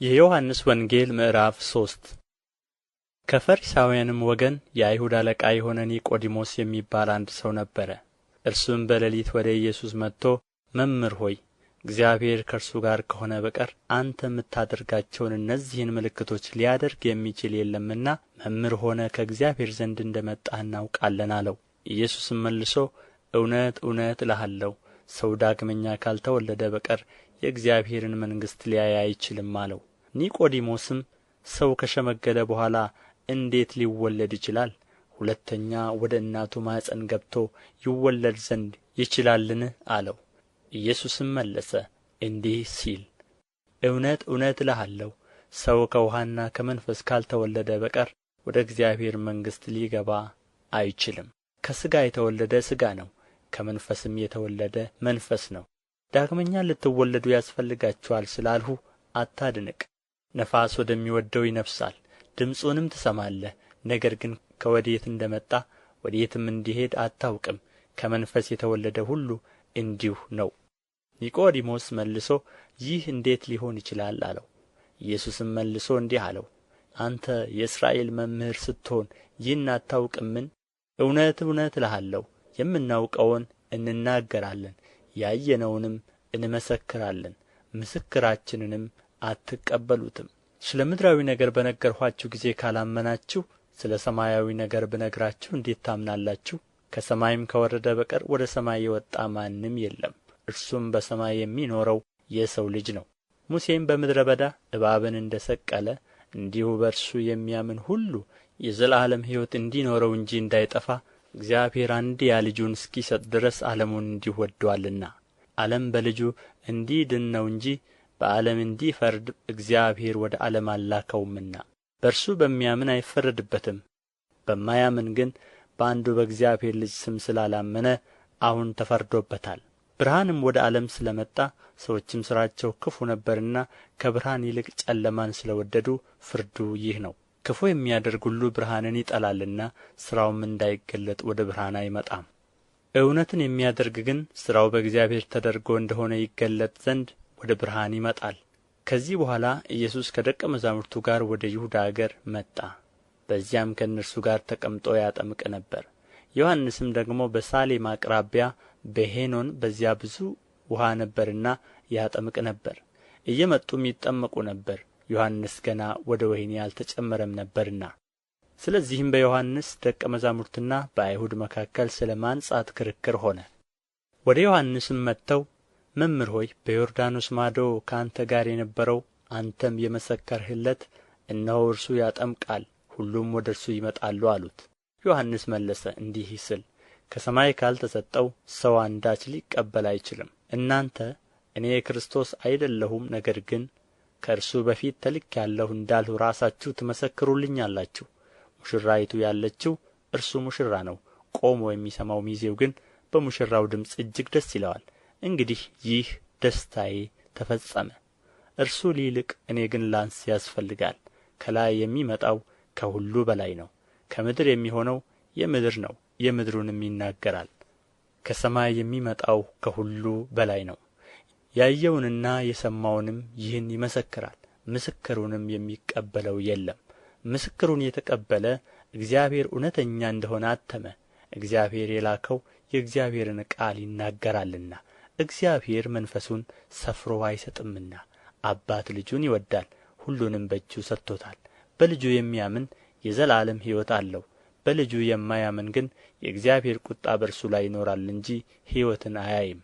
የዮሐንስ ወንጌል ምዕራፍ 3 ከፈሪሳውያንም ወገን የአይሁድ አለቃ የሆነ ኒቆዲሞስ የሚባል አንድ ሰው ነበረ። እርሱም በሌሊት ወደ ኢየሱስ መጥቶ መምህር ሆይ እግዚአብሔር ከእርሱ ጋር ከሆነ በቀር አንተ የምታደርጋቸውን እነዚህን ምልክቶች ሊያደርግ የሚችል የለምና መምህር ሆነህ ከእግዚአብሔር ዘንድ እንደ መጣህ እናውቃለን አለው። ኢየሱስም መልሶ እውነት እውነት እልሃለሁ ሰው ዳግመኛ ካልተወለደ በቀር የእግዚአብሔርን መንግሥት ሊያይ አይችልም አለው። ኒቆዲሞስም ሰው ከሸመገለ በኋላ እንዴት ሊወለድ ይችላል? ሁለተኛ ወደ እናቱ ማኅፀን ገብቶ ይወለድ ዘንድ ይችላልን? አለው። ኢየሱስም መለሰ እንዲህ ሲል እውነት እውነት እልሃለሁ ሰው ከውኃና ከመንፈስ ካልተወለደ በቀር ወደ እግዚአብሔር መንግሥት ሊገባ አይችልም። ከሥጋ የተወለደ ሥጋ ነው፣ ከመንፈስም የተወለደ መንፈስ ነው። ዳግመኛ ልትወለዱ ያስፈልጋችኋል ስላልሁ አታድንቅ። ነፋስ ወደሚወደው ይነፍሳል፣ ድምፁንም ትሰማለህ፣ ነገር ግን ከወዴት እንደ መጣ ወዴትም እንዲሄድ አታውቅም። ከመንፈስ የተወለደ ሁሉ እንዲሁ ነው። ኒቆዲሞስ መልሶ ይህ እንዴት ሊሆን ይችላል አለው። ኢየሱስም መልሶ እንዲህ አለው፣ አንተ የእስራኤል መምህር ስትሆን ይህን አታውቅምን? እውነት እውነት እልሃለሁ የምናውቀውን እንናገራለን፣ ያየነውንም እንመሰክራለን፣ ምስክራችንንም አትቀበሉትም። ስለ ምድራዊ ነገር በነገርኋችሁ ጊዜ ካላመናችሁ ስለ ሰማያዊ ነገር ብነግራችሁ እንዴት ታምናላችሁ? ከሰማይም ከወረደ በቀር ወደ ሰማይ የወጣ ማንም የለም፣ እርሱም በሰማይ የሚኖረው የሰው ልጅ ነው። ሙሴም በምድረ በዳ እባብን እንደ ሰቀለ እንዲሁ በእርሱ የሚያምን ሁሉ የዘላለም ሕይወት እንዲኖረው እንጂ እንዳይጠፋ እግዚአብሔር አንድያ ልጁን እስኪሰጥ ድረስ ዓለሙን እንዲሁ ወዶአልና። ዓለም በልጁ እንዲድን ነው እንጂ በዓለም እንዲፈርድ እግዚአብሔር ወደ ዓለም አልላከውምና። በእርሱ በሚያምን አይፈረድበትም። በማያምን ግን በአንዱ በእግዚአብሔር ልጅ ስም ስላላመነ አሁን ተፈርዶበታል። ብርሃንም ወደ ዓለም ስለ መጣ ሰዎችም ሥራቸው ክፉ ነበርና ከብርሃን ይልቅ ጨለማን ስለ ወደዱ ፍርዱ ይህ ነው። ክፉ የሚያደርግ ሁሉ ብርሃንን ይጠላልና ሥራውም እንዳይገለጥ ወደ ብርሃን አይመጣም። እውነትን የሚያደርግ ግን ሥራው በእግዚአብሔር ተደርጎ እንደሆነ ይገለጥ ዘንድ ወደ ብርሃን ይመጣል። ከዚህ በኋላ ኢየሱስ ከደቀ መዛሙርቱ ጋር ወደ ይሁዳ አገር መጣ። በዚያም ከእነርሱ ጋር ተቀምጦ ያጠምቅ ነበር። ዮሐንስም ደግሞ በሳሌም አቅራቢያ በሄኖን በዚያ ብዙ ውኃ ነበርና ያጠምቅ ነበር። እየመጡም ይጠመቁ ነበር፣ ዮሐንስ ገና ወደ ወህኒ አልተጨመረም ነበርና። ስለዚህም በዮሐንስ ደቀ መዛሙርትና በአይሁድ መካከል ስለ ማንጻት ክርክር ሆነ። ወደ ዮሐንስም መጥተው መምህር ሆይ በዮርዳኖስ ማዶ ከአንተ ጋር የነበረው አንተም የመሰከርህለት እነሆ እርሱ ያጠምቃል፣ ሁሉም ወደ እርሱ ይመጣሉ አሉት። ዮሐንስ መለሰ እንዲህ ሲል ከሰማይ ካልተሰጠው ሰው አንዳች ሊቀበል አይችልም። እናንተ እኔ ክርስቶስ አይደለሁም፣ ነገር ግን ከእርሱ በፊት ተልኬአለሁ እንዳልሁ ራሳችሁ ትመሰክሩልኛላችሁ። ሙሽራይቱ ያለችው እርሱ ሙሽራ ነው፣ ቆሞ የሚሰማው ሚዜው ግን በሙሽራው ድምፅ እጅግ ደስ ይለዋል። እንግዲህ ይህ ደስታዬ ተፈጸመ። እርሱ ሊልቅ እኔ ግን ላንስ ያስፈልጋል። ከላይ የሚመጣው ከሁሉ በላይ ነው። ከምድር የሚሆነው የምድር ነው፣ የምድሩንም ይናገራል። ከሰማይ የሚመጣው ከሁሉ በላይ ነው። ያየውንና የሰማውንም ይህን ይመሰክራል፣ ምስክሩንም የሚቀበለው የለም። ምስክሩን የተቀበለ እግዚአብሔር እውነተኛ እንደሆነ አተመ። እግዚአብሔር የላከው የእግዚአብሔርን ቃል ይናገራልና። እግዚአብሔር መንፈሱን ሰፍሮ አይሰጥምና። አባት ልጁን ይወዳል፣ ሁሉንም በእጁ ሰጥቶታል። በልጁ የሚያምን የዘላለም ሕይወት አለው። በልጁ የማያምን ግን የእግዚአብሔር ቁጣ በእርሱ ላይ ይኖራል እንጂ ሕይወትን አያይም።